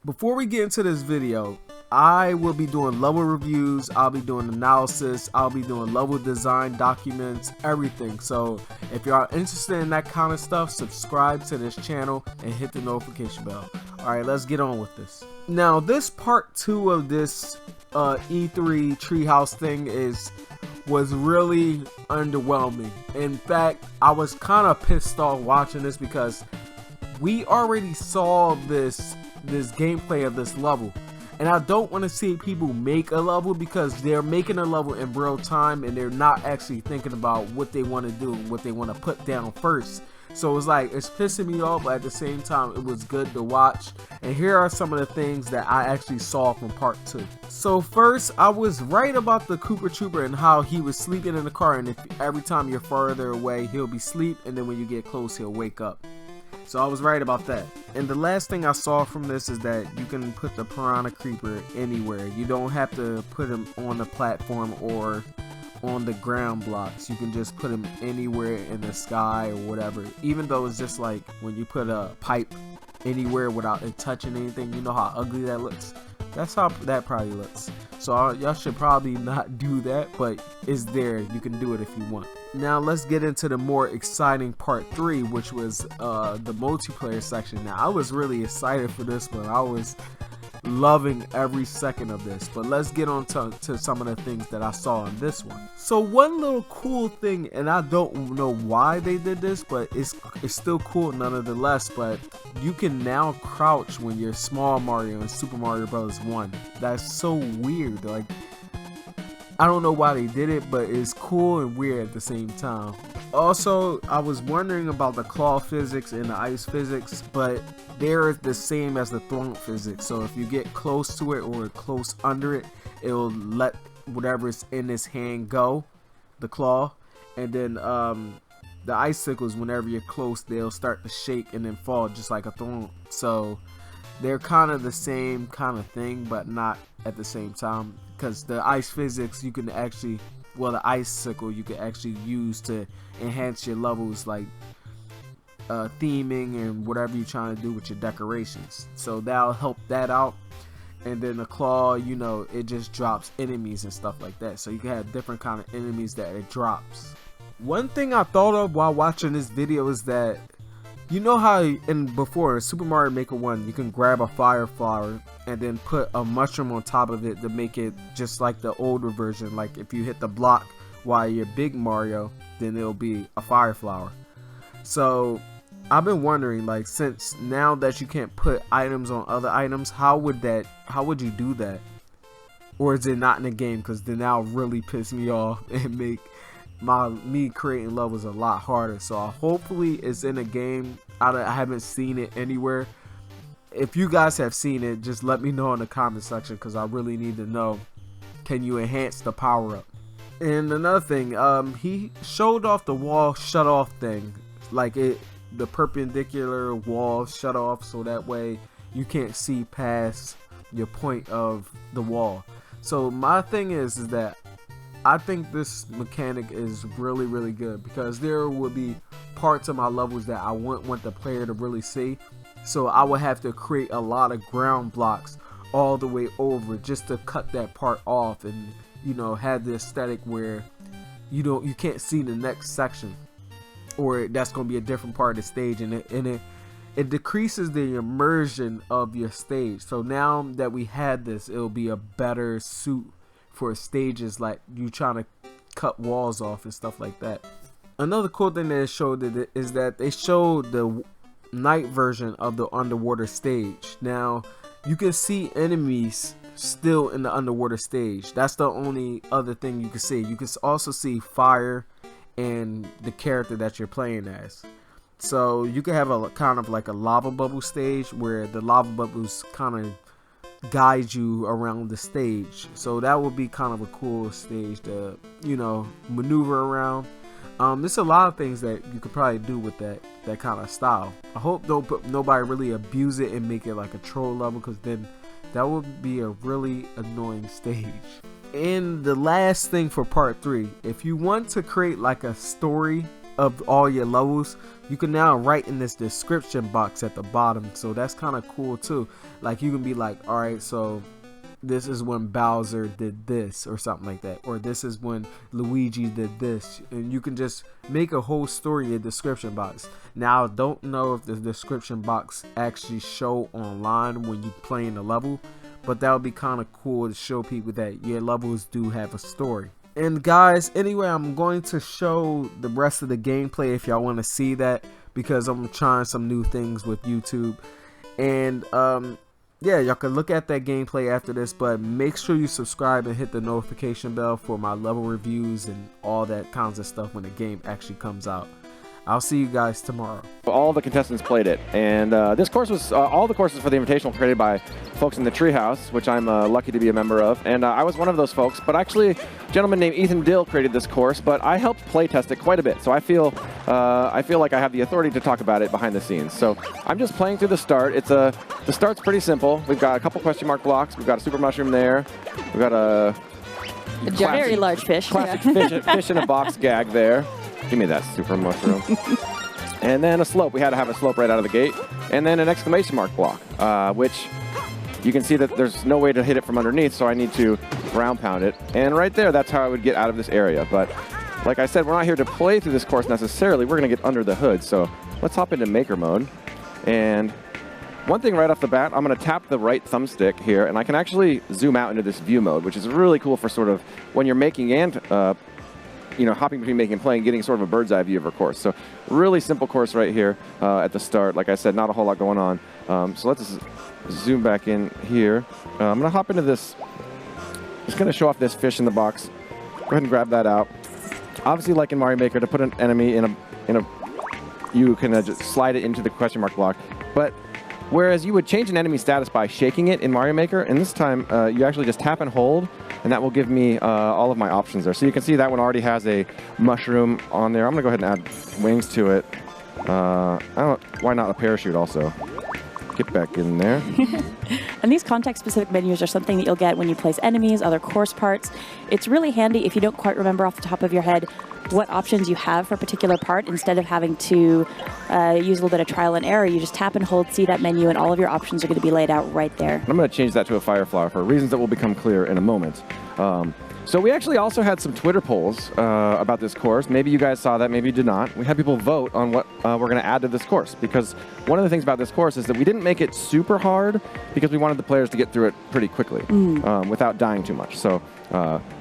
Before we get into this video, I will be doing level reviews, I'll be doing analysis, I'll be doing level design documents, everything. So if you are interested in that kind of stuff, subscribe to this channel and hit the notification bell. Alright, let's get on with this. Now this part 2 of this E3 Treehouse thing was really underwhelming. In fact, I was kind of pissed off watching this because we already saw this gameplay of this level, and I don't want to see people make a level because they're making a level in real time and they're not actually thinking about what they want to do and what they want to put down first. So it's like, it's pissing me off, but at the same time it was good to watch. And here are some of the things that I actually saw from part 2. So first, I was right about the Cooper Trooper and how he was sleeping in the car, and every time you're farther away he'll be asleep, and then when you get close he'll wake up. So I was right about that. And the last thing I saw from this is that you can put the Piranha Creeper anywhere. You don't have to put him on the platform or on the ground blocks. You can just put him anywhere in the sky or whatever. Even though it's just like when you put a pipe anywhere without it touching anything, you know how ugly that looks? That's how that probably looks. So y'all should probably not do that, but it's there. You can do it if you want. Now let's get into the more exciting part 3, which was the multiplayer section. Now I was really excited for this one. I was loving every second of this, but let's get on to some of the things that I saw in this one. So one little cool thing, and I don't know why they did this, but it's still cool nonetheless, but you can now crouch when you're Small Mario in Super Mario Bros. 1. That's so weird. Like, I don't know why they did it, but it's cool and weird at the same time. Also, I was wondering about the claw physics and the ice physics, but they're the same as the thwomp physics. So if you get close to it or close under it, it'll let whatever's in his hand go, the claw. And then the icicles, whenever you're close, they'll start to shake and then fall just like a thwomp. So they're kind of the same kind of thing, but not at the same time. Because the ice physics, you can actually, well, the icicle you can actually use to enhance your levels, like theming and whatever you're trying to do with your decorations. So that'll help that out. And then the claw, you know, it just drops enemies and stuff like that. So you can have different kind of enemies that it drops. One thing I thought of while watching this video is that, you know how before Super Mario Maker 1, you can grab a fire flower and then put a mushroom on top of it to make it just like the older version. Like if you hit the block while you're Big Mario, then it'll be a fire flower. So I've been wondering, like, since now that you can't put items on other items, how would you do that? Or is it not in the game? Because then that'll really piss me off and make me creating levels a lot harder. So hopefully it's in a game. I haven't seen it anywhere. If you guys have seen it, just let me know in the comment section, because I really need to know, can you enhance the power up? And another thing, he showed off the wall shut off thing, like the perpendicular wall shut off, so that way you can't see past your point of the wall. So my thing is that I think this mechanic is really, really good, because there would be parts of my levels that I wouldn't want the player to really see. So I would have to create a lot of ground blocks all the way over just to cut that part off, and you know, have the aesthetic where you can't see the next section, or that's going to be a different part of the stage, and it decreases the immersion of your stage. So now that we had this, it'll be a better suit for stages like you trying to cut walls off and stuff like that. Another cool thing that it showed is that they showed the night version of the underwater stage. Now you can see enemies still in the underwater stage. That's the only other thing you can see. You can also see fire and the character that you're playing as. So you can have a kind of like a lava bubble stage where the lava bubbles kind of guide you around the stage. So that would be kind of a cool stage to, you know, maneuver around. There's a lot of things that you could probably do with that kind of style. I hope nobody really abuse it and make it like a troll level, because then that would be a really annoying stage. And the last thing for part 3, if you want to create like a story of all your levels, you can now write in this description box at the bottom. So that's kind of cool too. Like you can be like, all right, so this is when Bowser did this or something like that, or this is when Luigi did this, and you can just make a whole story in your description box. Now I don't know if the description box actually show online when you play in the level, but that would be kind of cool to show people that your levels do have a story. And guys, anyway, I'm going to show the rest of the gameplay if y'all want to see that, because I'm trying some new things with YouTube. And yeah, y'all can look at that gameplay after this, but make sure you subscribe and hit the notification bell for my level reviews and all that kinds of stuff when the game actually comes out. I'll see you guys tomorrow. All the contestants played it, and this course was all the courses for the Invitational created by folks in the Treehouse, which I'm lucky to be a member of, and I was one of those folks. But actually, a gentleman named Ethan Dill created this course, but I helped play test it quite a bit, so I feel like I have the authority to talk about it behind the scenes. So I'm just playing through the start. The start's pretty simple. We've got a couple question mark blocks. We've got a super mushroom there. We've got a very large fish. Classic fish in a box gag there. Give me that super mushroom. And then a slope. We had to have a slope right out of the gate. And then an exclamation mark block, which you can see that there's no way to hit it from underneath, so I need to ground pound it. And right there, that's how I would get out of this area. But like I said, we're not here to play through this course necessarily. We're going to get under the hood. So let's hop into maker mode. And one thing right off the bat, I'm going to tap the right thumbstick here, and I can actually zoom out into this view mode, which is really cool for sort of when you're making and hopping between making and playing, getting sort of a bird's eye view of a course. So really simple course right here at the start. Like I said, not a whole lot going on. So let's zoom back in here. I'm going to hop into this. Just going to show off this fish in the box. Go ahead and grab that out. Obviously, like in Mario Maker, to put an enemy in a you can just slide it into the question mark block. But whereas you would change an enemy status by shaking it in Mario Maker, and this time you actually just tap and hold, and that will give me all of my options there. So you can see that one already has a mushroom on there. I'm going to go ahead and add wings to it. Why not a parachute also? Get back in there. And these context-specific menus are something that you'll get when you place enemies, other course parts. It's really handy if you don't quite remember off the top of your head what options you have for a particular part. Instead of having to use a little bit of trial and error, you just tap and hold, see that menu, and all of your options are going to be laid out right there. I'm going to change that to a fire flower for reasons that will become clear in a moment. So we actually also had some Twitter polls about this course. Maybe you guys saw that, maybe you did not. We had people vote on what we're going to add to this course, because one of the things about this course is that we didn't make it super hard because we wanted the players to get through it pretty quickly without dying too much. So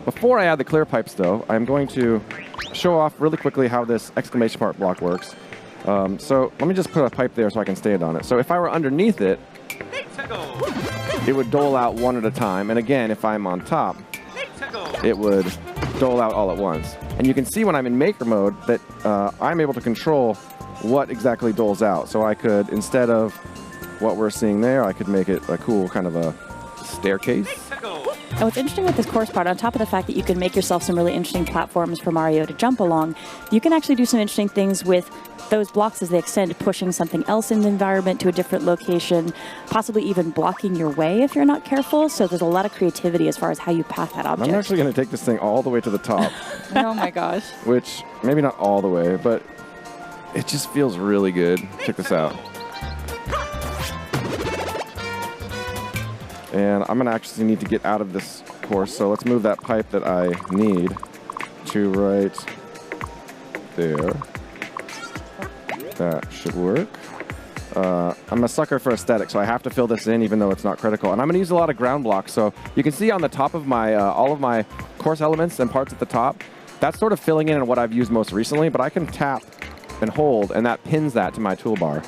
before I add the clear pipes, though, I'm going to show off really quickly how this exclamation mark block works. So let me just put a pipe there so I can stand on it. So if I were underneath it, it would dole out one at a time. And again, if I'm on top, it would dole out all at once. And you can see when I'm in maker mode that I'm able to control what exactly doles out. So I could, instead of what we're seeing there, I could make it a cool kind of a staircase. And what's interesting with this course part, on top of the fact that you can make yourself some really interesting platforms for Mario to jump along, you can actually do some interesting things with those blocks as they extend, pushing something else in the environment to a different location, possibly even blocking your way if you're not careful. So there's a lot of creativity as far as how you path that object. I'm actually going to take this thing all the way to the top. Oh my gosh. Which, maybe not all the way, but it just feels really good. Check this out. And I'm going to actually need to get out of this course, so let's move that pipe that I need to right there. That should work. I'm a sucker for aesthetic, so I have to fill this in even though it's not critical. And I'm going to use a lot of ground blocks, so you can see on the top of my all of my course elements and parts at the top, that's sort of filling in what I've used most recently, but I can tap and hold, and that pins that to my toolbar.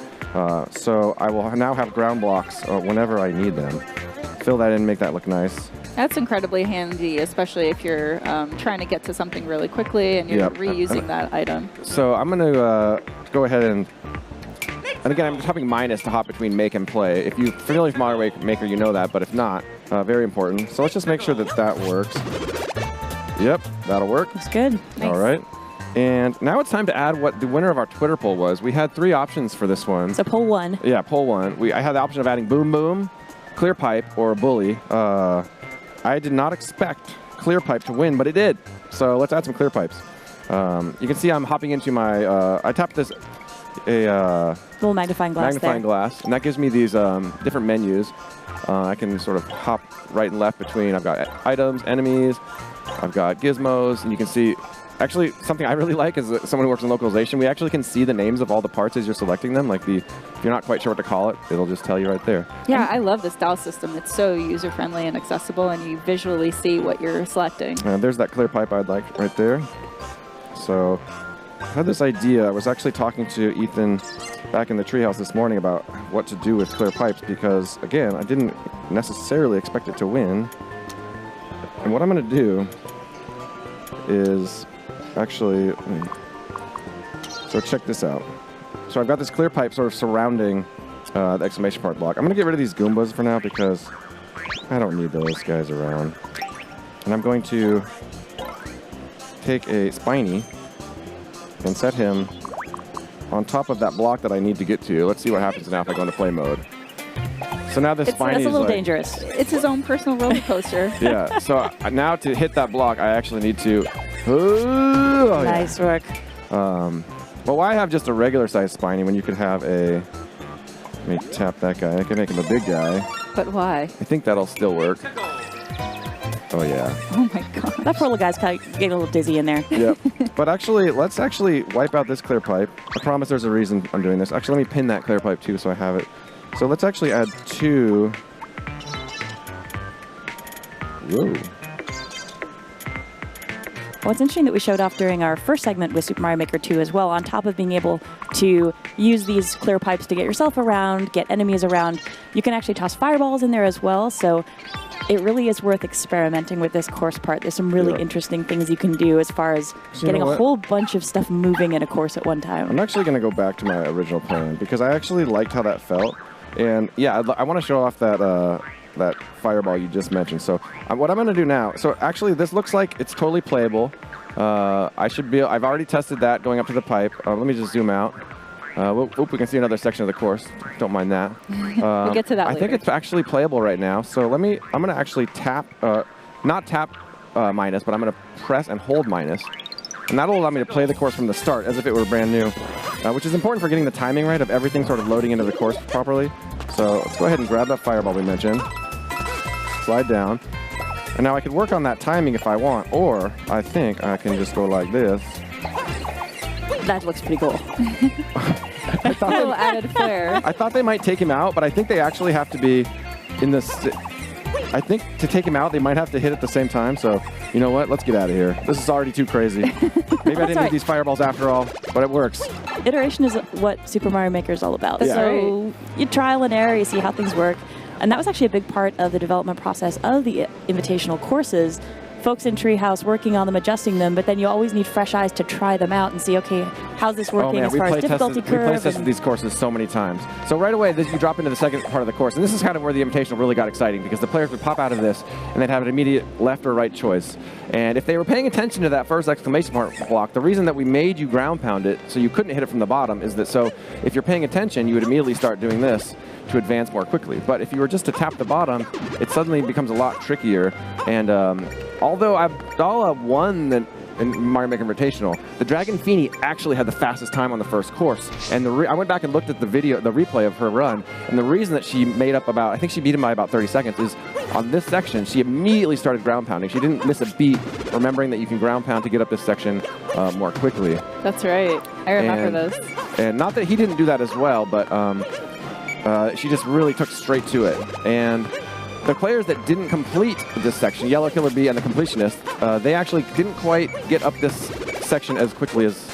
So I will now have ground blocks whenever I need them. Fill that in, make that look nice. That's incredibly handy, especially if you're trying to get to something really quickly and you're reusing that item. So I'm going to go ahead and again, I'm tapping minus to hop between make and play. If you're familiar with Mario Maker, you know that, but if not, very important. So let's just make sure that that works. Yep, that'll work. That's good. Nice. All right. And now it's time to add what the winner of our Twitter poll was. We had 3 options for this one. So poll 1. Yeah, poll 1. I had the option of adding Boom Boom, Clear Pipe, or Bully. I did not expect Clear Pipe to win, but it did. So let's add some Clear Pipes. You can see I'm hopping into my, I tapped this, little magnifying glass and that gives me these different menus. I can sort of hop right and left between. I've got items, enemies, I've got gizmos, and you can see, actually, something I really like is that someone who works in localization, we actually can see the names of all the parts as you're selecting them. Like if you're not quite sure what to call it, it'll just tell you right there. Yeah, I love this dial system. It's so user-friendly and accessible, and you visually see what you're selecting. There's that clear pipe I'd like right there. So I had this idea. I was actually talking to Ethan back in the treehouse this morning about what to do with clear pipes because, again, I didn't necessarily expect it to win. And what I'm going to do is actually, so check this out. So I've got this clear pipe sort of surrounding the exclamation point block. I'm going to get rid of these Goombas for now because I don't need those guys around. And I'm going to take a Spiny and set him on top of that block that I need to get to. Let's see what happens now if I go into play mode. So now this Spiny is a little like, dangerous. It's his own personal roller coaster. Yeah, so now to hit that block, I actually need to... Oh, nice work. Well, why have just a regular sized Spiny when you could have a... Let me tap that guy. I can make him a big guy. But why? I think that'll still work. Oh, yeah. Oh, my God. That poor little guy's kind of getting a little dizzy in there. Yep. But actually, let's actually wipe out this clear pipe. I promise there's a reason I'm doing this. Actually, let me pin that clear pipe, too, so I have it. So let's actually add 2. Whoa. Well, it's interesting that we showed off during our first segment with Super Mario Maker 2 as well, on top of being able to use these clear pipes to get yourself around, get enemies around, you can actually toss fireballs in there as well, so it really is worth experimenting with this course part. There's some really interesting things you can do as far as getting a whole bunch of stuff moving in a course at one time. I'm actually going to go back to my original plan because I actually liked how that felt. And yeah, I want to show off that that fireball you just mentioned. So what I'm going to do now, so actually this looks like it's totally playable. I've already tested that going up to the pipe. Let me just zoom out. We can see another section of the course. Don't mind that. We'll get to that later. I think it's actually playable right now. So I'm going to actually tap, not tap minus, but I'm going to press and hold minus. And that'll allow me to play the course from the start as if it were brand new, which is important for getting the timing right of everything sort of loading into the course properly. So let's go ahead and grab that fireball we mentioned. Slide down. And now I could work on that timing if I want, or I think I can just go like this. That looks pretty cool. A little added flair. I thought they might take him out, but I think they actually have to be in this. I think to take him out, they might have to hit at the same time. So, you know what? Let's get out of here. This is already too crazy. Maybe I didn't need these fireballs after all, but it works. Iteration is what Super Mario Maker is all about. Yeah. So you trial and error, you see how things work. And that was actually a big part of the development process of the invitational courses. Folks in Treehouse working on them, adjusting them, but then you always need fresh eyes to try them out and see, okay, how's this working as far as difficulty curve? We play tested these courses so many times. So right away, you drop into the second part of the course, and this is kind of where the Invitational really got exciting because the players would pop out of this and they'd have an immediate left or right choice. And if they were paying attention to that first exclamation mark block, the reason that we made you ground pound it so you couldn't hit it from the bottom is that so if you're paying attention, you would immediately start doing this to advance more quickly. But if you were just to tap the bottom, it suddenly becomes a lot trickier. And although Abdallah won in Mario Maker Invitational, the Dragon Feeny actually had the fastest time on the first course. And I went back and looked at the replay of her run, and the reason that she made up I think she beat him by about 30 seconds, is on this section, she immediately started ground pounding. She didn't miss a beat, remembering that you can ground pound to get up this section more quickly. That's right. I remember those. And not that he didn't do that as well, but she just really took straight to it. And the players that didn't complete this section, Yellow Killer Bee and the Completionist, they actually didn't quite get up this section as quickly as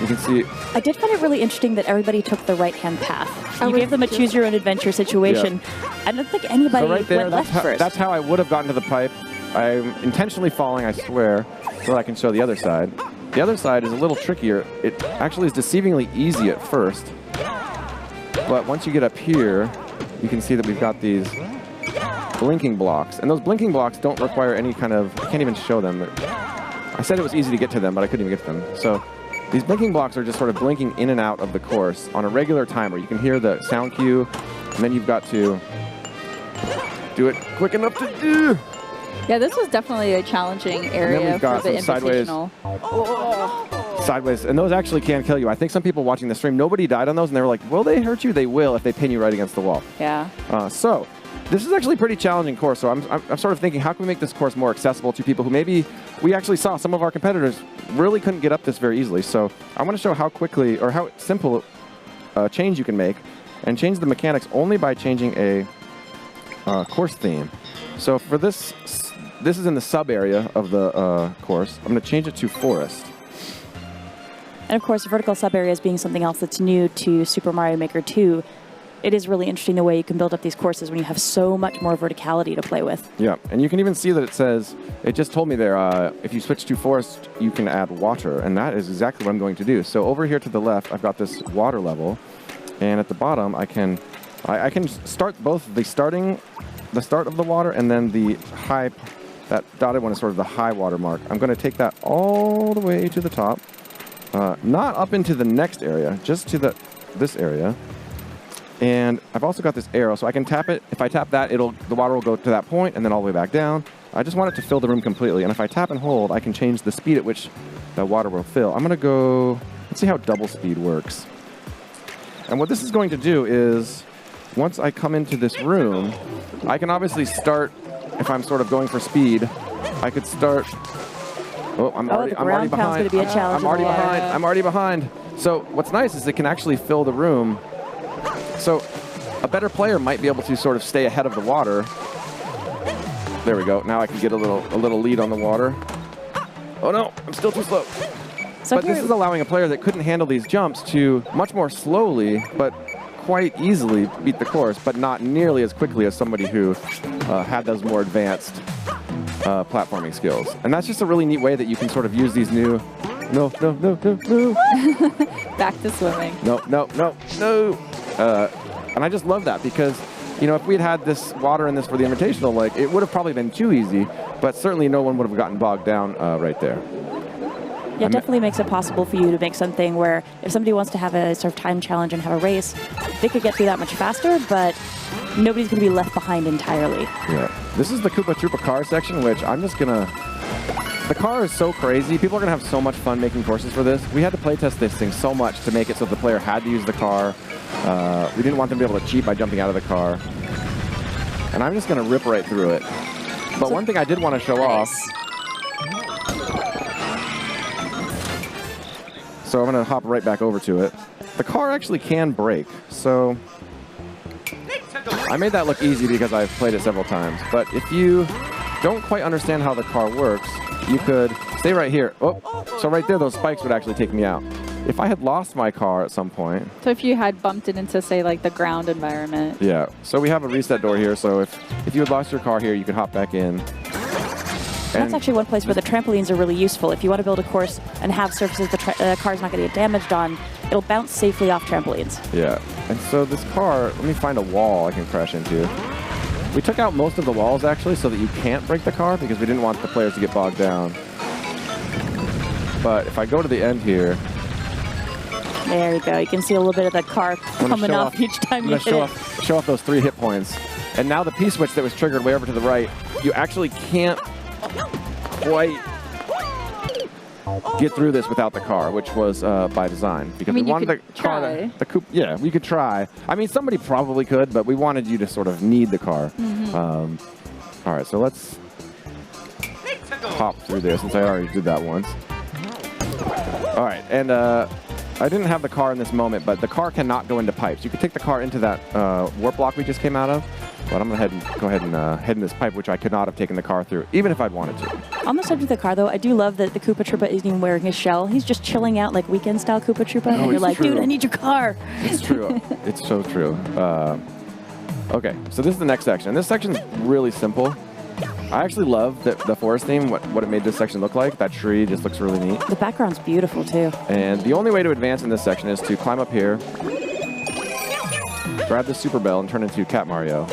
you can see. I did find it really interesting that everybody took the right-hand path. You gave them a choose-your-own-adventure situation. Yeah. I don't think anybody went left first. That's how I would have gotten to the pipe. I'm intentionally falling, I swear, so that I can show the other side. The other side is a little trickier. It actually is deceivingly easy at first. But once you get up here, you can see that we've got these blinking blocks. And those blinking blocks don't require any kind of... I can't even show them. I said it was easy to get to them, but I couldn't even get to them. So these blinking blocks are just sort of blinking in and out of the course on a regular timer. You can hear the sound cue, and then you've got to do it quick enough to do. Yeah, this was definitely a challenging area for the Invitational. Sideways, and those actually can kill you. I think some people watching the stream, nobody died on those, and they were like, will they hurt you? They will if they pin you right against the wall. Yeah. So this is actually a pretty challenging course, so I'm sort of thinking, how can we make this course more accessible to people who maybe we actually saw some of our competitors really couldn't get up this very easily. So I want to show how quickly or how simple change you can make and change the mechanics only by changing a course theme. So for this is in the sub area of the course. I'm going to change it to forest. And of course, vertical sub areas being something else that's new to Super Mario Maker 2, it is really interesting the way you can build up these courses when you have so much more verticality to play with. Yeah, and you can even see that it says, it just told me there, if you switch to forest, you can add water, and that is exactly what I'm going to do. So over here to the left, I've got this water level, and at the bottom, I can start both the start of the water and then the high, that dotted one is sort of the high water mark. I'm going to take that all the way to the top, not up into the next area, just to this area. And I've also got this arrow, so I can tap it. If I tap that, the water will go to that point and then all the way back down. I just want it to fill the room completely. And if I tap and hold, I can change the speed at which the water will fill. I'm going to go, let's see how double speed works. And what this is going to do is, once I come into this room, I can obviously start, if I'm sort of going for speed, I could start. Oh, I'm already behind. Going to be a challenge. I'm already behind. So what's nice is it can actually fill the room. So a better player might be able to sort of stay ahead of the water. There we go. Now I can get a little lead on the water. Oh no, I'm still too slow. So but this is allowing a player that couldn't handle these jumps to much more slowly, but quite easily beat the course, but not nearly as quickly as somebody who had those more advanced platforming skills. And that's just a really neat way that you can sort of use these new... No. Back to swimming. No. And I just love that because, you know, if we'd had this water in this for the Invitational, like, it would have probably been too easy, but certainly no one would have gotten bogged down right there. Yeah, it definitely makes it possible for you to make something where if somebody wants to have a sort of time challenge and have a race, they could get through that much faster, but nobody's going to be left behind entirely. Yeah. This is the Koopa Troopa car section, which I'm just going to... The car is so crazy. People are going to have so much fun making courses for this. We had to playtest this thing so much to make it so the player had to use the car. We didn't want them to be able to cheat by jumping out of the car. And I'm just going to rip right through it. But one thing I did want to show off... So I'm going to hop right back over to it. The car actually can brake, so I made that look easy because I've played it several times. But if you don't quite understand how the car works, you could stay right here. Oh, so right there, those spikes would actually take me out. If I had lost my car at some point... So if you had bumped it into, say, like the ground environment. Yeah, so we have a reset door here, so if you had lost your car here, you could hop back in. That's actually one place where the trampolines are really useful. If you want to build a course and have surfaces the car's not going to get damaged on, it'll bounce safely off trampolines. Yeah, and so this car, let me find a wall I can crash into. We took out most of the walls, actually, so that you can't break the car because we didn't want the players to get bogged down. But if I go to the end here... There you go. You can see a little bit of the car coming off each time you hit it. Show off those 3 hit points. And now the P-switch that was triggered way over to the right, you actually can't quite get through this without the car, which was by design because we wanted the car the coupe. Yeah, we could try. I mean, somebody probably could, but we wanted you to sort of need the car. All right, so let's hop through there since I already did that once. All right, and I didn't have the car in this moment, but the car cannot go into pipes. You could take the car into that warp block we just came out of. But I'm going to go ahead and head in this pipe, which I could not have taken the car through, even if I'd wanted to. On the subject of the car, though, I do love that the Koopa Troopa isn't even wearing his shell. He's just chilling out like weekend-style Koopa Troopa, and you're like, dude, I need your car. It's true. It's so true. Okay, so this is the next section. This section's really simple. I actually love the forest theme, what it made this section look like. That tree just looks really neat. The background's beautiful, too. And the only way to advance in this section is to climb up here, grab the Super Bell, and turn into Cat Mario.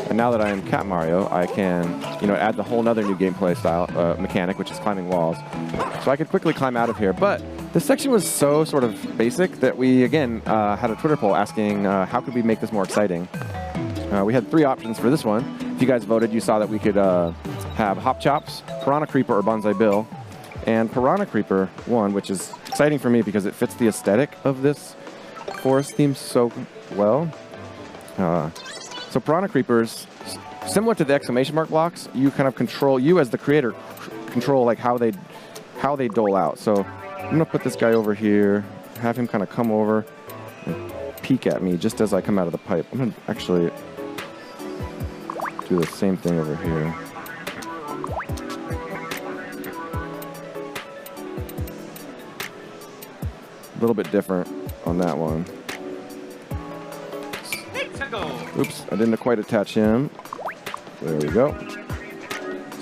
And now that I am Cat Mario, I can, you know, add the whole other new gameplay style mechanic, which is climbing walls. So I could quickly climb out of here. But this section was so sort of basic that we, again, had a Twitter poll asking how could we make this more exciting. We had 3 options for this one. If you guys voted, you saw that we could have Hop Chops, Piranha Creeper, or Bonsai Bill. And Piranha Creeper won, which is exciting for me because it fits the aesthetic of this forest theme so well. So Piranha Creepers, similar to the exclamation mark blocks, you kind of control, you as the creator, control like how they dole out. So I'm gonna put this guy over here, have him kind of come over and peek at me just as I come out of the pipe. I'm gonna actually do the same thing over here. A little bit different on that one. Oops, I didn't quite attach him. There we go.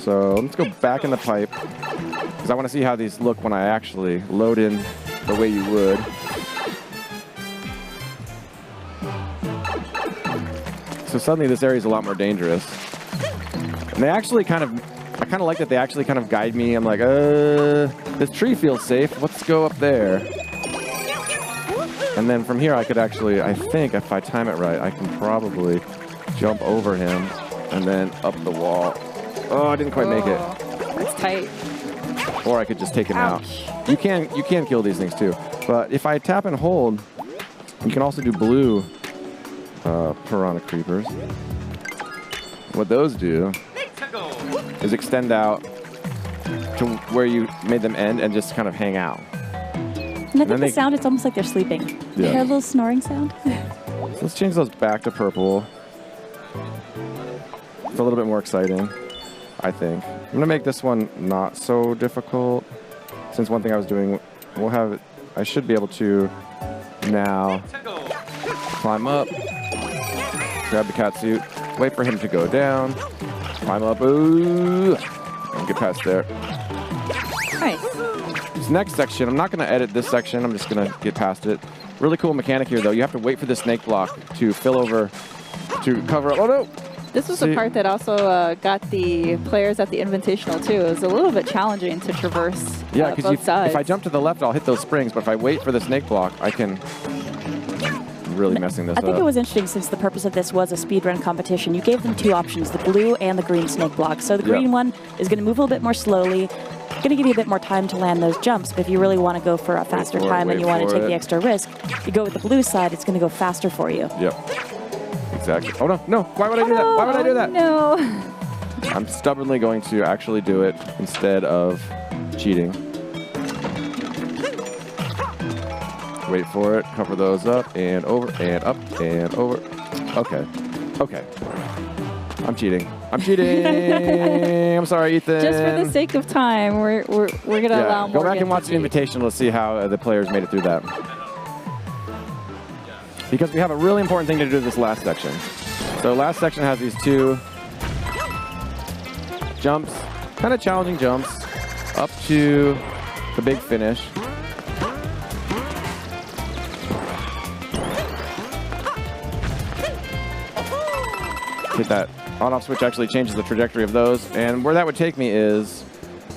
So let's go back in the pipe because I want to see how these look when I actually load in the way you would. So suddenly this area is a lot more dangerous. And they actually I kind of like that they actually kind of guide me. I'm like, this tree feels safe. Let's go up there. And then from here I could actually, I think if I time it right, I can probably jump over him and then up the wall. Oh, I didn't quite make it. That's tight. Or I could just take him Ouch. out. You can kill these things too. But if I tap and hold, you can also do blue Piranha Creepers. What those do is extend out to where you made them end and just kind of hang out. And I think the sound, it's almost like they're sleeping. Yeah. You hear a little snoring sound? So let's change those back to purple. It's a little bit more exciting, I think. I'm going to make this one not so difficult. Since one thing I was doing, we'll have it, I should be able to now climb up, grab the cat suit, wait for him to go down, climb up, ooh, and get past there. Nice. This next section, I'm not going to edit this section. I'm just going to get past it. Really cool mechanic here, though. You have to wait for the snake block to fill over, to cover up. Oh, no! This was the part that also got the players at the Invitational, too. It was a little bit challenging to traverse both sides. If I jump to the left, I'll hit those springs. But if I wait for the snake block, I can really messing this up. I think it was interesting since the purpose of this was a speedrun competition. You gave them two options, the blue and the green snake block. So the green one is going to move a little bit more slowly. Going to give you a bit more time to land those jumps, but if you really want to go for a faster time and you want to take the extra risk, you go with the blue side, it's going to go faster for you. Yep. Exactly. Oh, no, no. Why would I do that? Why would I do that? No. I'm stubbornly going to actually do it instead of cheating. Wait for it. Cover those up and over and up and over. Okay. Okay. I'm cheating. I'm cheating. I'm sorry, Ethan. Just for the sake of time, we're gonna allow more. Go back and watch the Invitational to see how the players made it through that. Because we have a really important thing to do this last section. So last section has these two jumps, kind of challenging jumps, up to the big finish. Hit that on-off switch actually changes the trajectory of those. And where that would take me is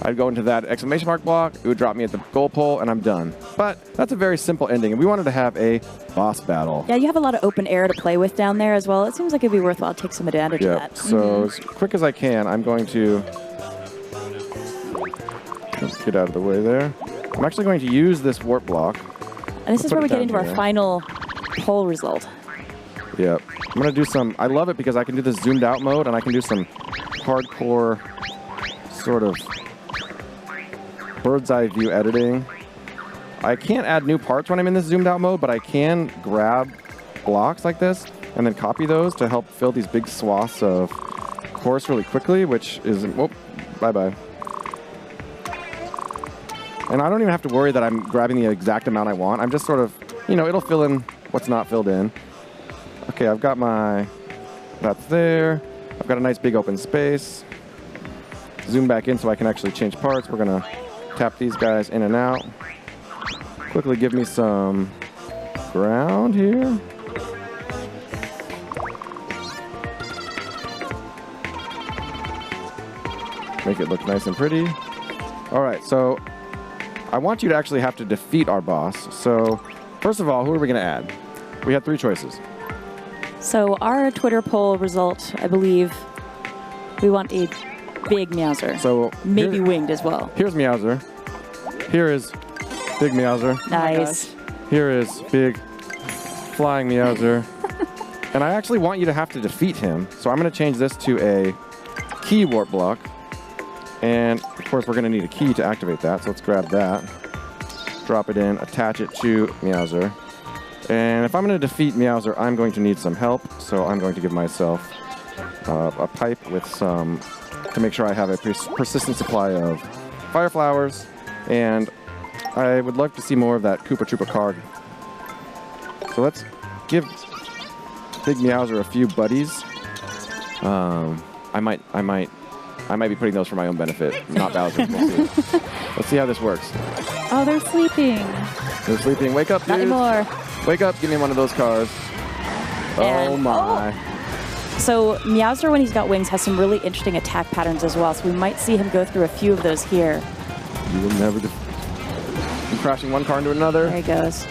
I'd go into that exclamation mark block, it would drop me at the goal pole, and I'm done. But that's a very simple ending, and we wanted to have a boss battle. Yeah, you have a lot of open air to play with down there as well. It seems like it'd be worthwhile to take some advantage of that. So as quick as I can, I'm going to get out of the way there. I'm actually going to use this warp block. And this is where we get into our final poll result. Yep. I'm going to do some, I love it because I can do this zoomed out mode, and I can do some hardcore sort of bird's eye view editing. I can't add new parts when I'm in this zoomed out mode, but I can grab blocks like this and then copy those to help fill these big swaths of course really quickly, which is, whoop, bye-bye. And I don't even have to worry that I'm grabbing the exact amount I want. I'm just sort of, you know, it'll fill in what's not filled in. Okay, I've got my, that's there. I've got a nice big open space. Zoom back in so I can actually change parts. We're gonna tap these guys in and out. Quickly give me some ground here. Make it look nice and pretty. All right, so I want you to actually have to defeat our boss. So first of all, who are we gonna add? We had 3 choices. So our Twitter poll result, I believe, we want a big Meowser. So maybe winged as well. Here's Meowser. Here is big Meowser. Nice. Here is big flying Meowser. And I actually want you to have to defeat him. So I'm going to change this to a key warp block. And of course, we're going to need a key to activate that. So let's grab that. Drop it in, attach it to Meowser. And if I'm going to defeat Meowser, I'm going to need some help. So I'm going to give myself a pipe with some, to make sure I have a persistent supply of fire flowers. And I would love to see more of that Koopa Troopa card. So let's give Big Meowser a few buddies. I might be putting those for my own benefit, not Bowser. We'll see. Let's see how this works. Oh, they're sleeping. They're sleeping. Wake up, Not dudes. anymore. Wake up. Give me one of those cars. And, oh, my. So Meowser, when he's got wings, has some really interesting attack patterns as well. So we might see him go through a few of those here. You will never I'm crashing one car into another. There he goes.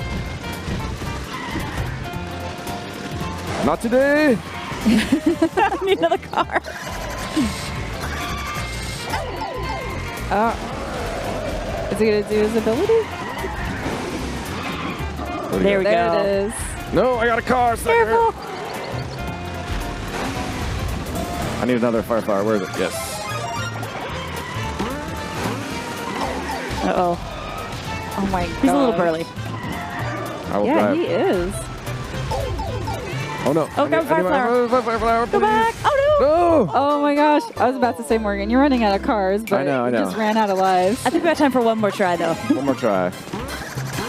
Not today. I need another car. Is he going to do his ability? There we go. There it is. No, I got a car. Careful. I need another fire. Where is it? Yes. Uh-oh. Oh, my God. He's a little burly. I will Yeah, drive. he is. Oh, no. Oh, grab fire flower. Fire flower, Go please. back. Oh, no. No. Oh, my gosh. I was about to say, Morgan, you're running out of cars, but I know. you just ran out of lives. I think we have time for one more try, though. One more try.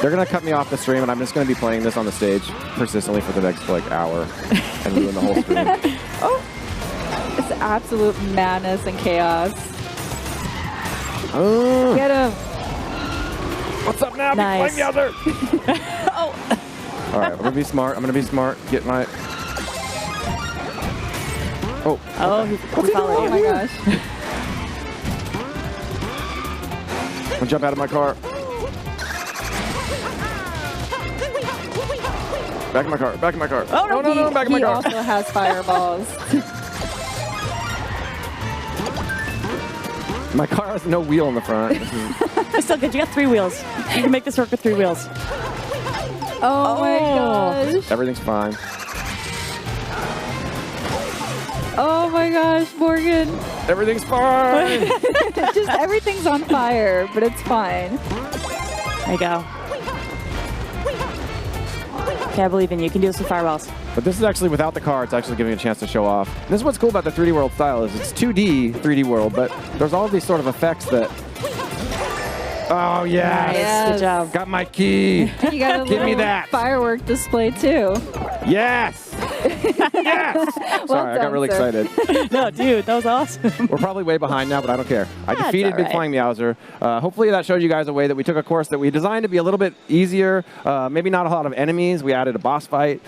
They're going to cut me off the stream, and I'm just going to be playing this on the stage persistently for the next, like, hour and ruin the whole stream. Oh, it's absolute madness and chaos. Get him. What's up now? Nice. Big Flame Meowser? Oh. All right, I'm going to be smart. Get my... Oh. Oh, he followed Oh, you. my gosh. I'm gonna jump out of my car. Back in my car. Back in my car. Oh, no, no, back in my He car. also has fireballs. My car has no wheel in the front. It's still good. You got 3 wheels. You can make this work with 3 wheels. Oh, my gosh. Everything's fine. Oh, my gosh, Morgan. Everything's fine. Just everything's on fire, but it's fine. There you go. Okay, I believe in you. You can do this with fireballs. But this is actually without the car. It's actually giving me a chance to show off. And this is what's cool about the 3D World style is it's 2D 3D World, but there's all of these sort of effects that... Oh, yeah. Nice. Yes. Good job. Got my key. You got a Give me little that. firework display, too. Yes. Yes. Sorry, I got done, really sir. excited. No, dude, that was awesome. We're probably way behind now, but I don't care. I That's defeated all Big right. Flying Meowser. Hopefully that showed you guys a way that we took a course that we designed to be a little bit easier. Maybe not a lot of enemies. We added a boss fight.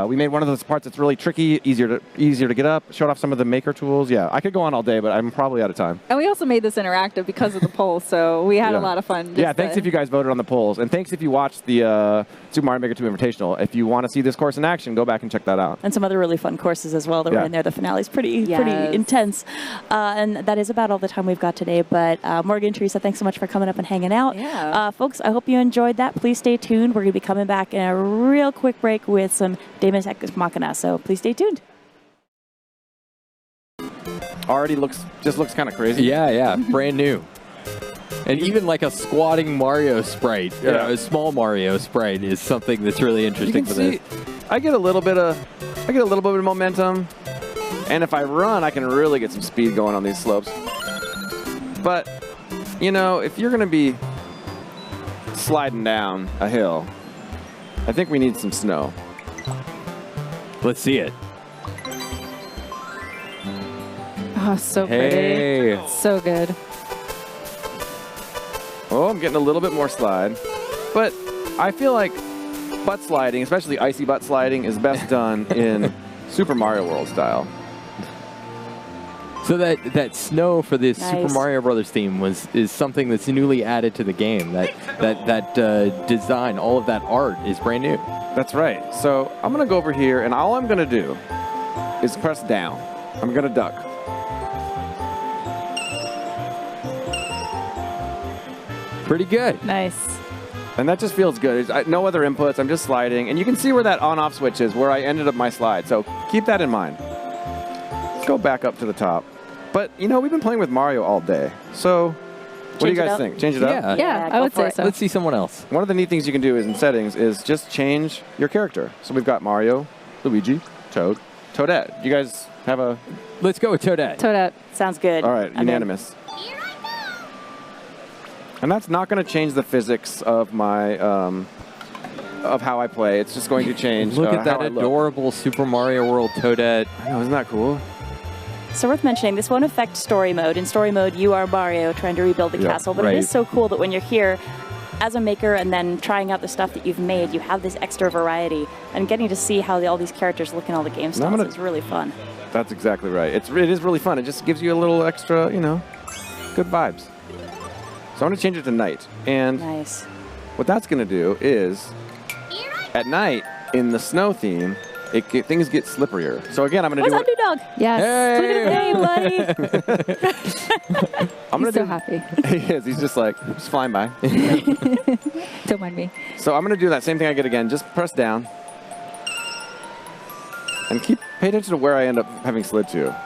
We made one of those parts that's really tricky, easier to get up. Showed off some of the maker tools. Yeah, I could go on all day, but I'm probably out of time. And we also made this interactive because of the poll, so we had a lot of fun. Yeah, thanks if you guys voted on the polls. And thanks if you watched the Super Mario Maker 2 Invitational. If you want to see this course in action, go back and check that out. And some other really fun courses as well that were in there. The finale's pretty intense. And that is about all the time we've got today. But Morgan and Teresa, thanks so much for coming up and hanging out. Yeah. Folks, I hope you enjoyed that. Please stay tuned. We're going to be coming back in a real quick break with some Deus Ex Machina. So please stay tuned. Already just looks kind of crazy. Yeah, brand new. And even like a squatting Mario sprite, you know, a small Mario sprite is something that's really interesting for this. I get a little bit of momentum, and if I run, I can really get some speed going on these slopes. But you know, if you're gonna be sliding down a hill, I think we need some snow. Let's see it. Oh, so Hey. pretty. So good. Oh, I'm getting a little bit more slide, but I feel like butt sliding, especially icy butt sliding, is best done in Super Mario World style. So that snow for this Nice. Super Mario Brothers theme is something that's newly added to the game. That design, all of that art is brand new. That's right. So I'm gonna go over here, and all I'm gonna do is press down. I'm gonna duck. Pretty good. Nice. And that just feels good. No other inputs. I'm just sliding. And you can see where that on-off switch is, where I ended up my slide. So keep that in mind. Let's go back up to the top. But, you know, we've been playing with Mario all day. So what do you guys think? Change it up? Yeah, I would say so. Let's see someone else. One of the neat things you can do is in settings is just change your character. So we've got Mario, Luigi, Toad, Toadette. You guys have a... Let's go with Toadette. Toadette. Sounds good. All right, unanimous. And that's not going to change the physics of my of how I play. It's just going to change. Look at that how I look. adorable Super Mario World Toadette. I know, isn't that cool? So worth mentioning, this won't affect story mode. In story mode, you are Mario trying to rebuild the castle, but right. it is so cool that when you're here as a maker and then trying out the stuff that you've made, you have this extra variety, and getting to see how all these characters look in all the game styles is really fun. That's exactly right. It is really fun. It just gives you a little extra, you know, good vibes. So I'm going to change it to night. And nice. What that's going to do is, at night, in the snow theme, things get slipperier. So again, I'm going to do... Underdog? Yes. Hey, buddy. He's so happy. He is. He's just like, just flying by. Don't mind me. So I'm going to do that same thing I did again. Just press down. And pay attention to where I end up having slid to.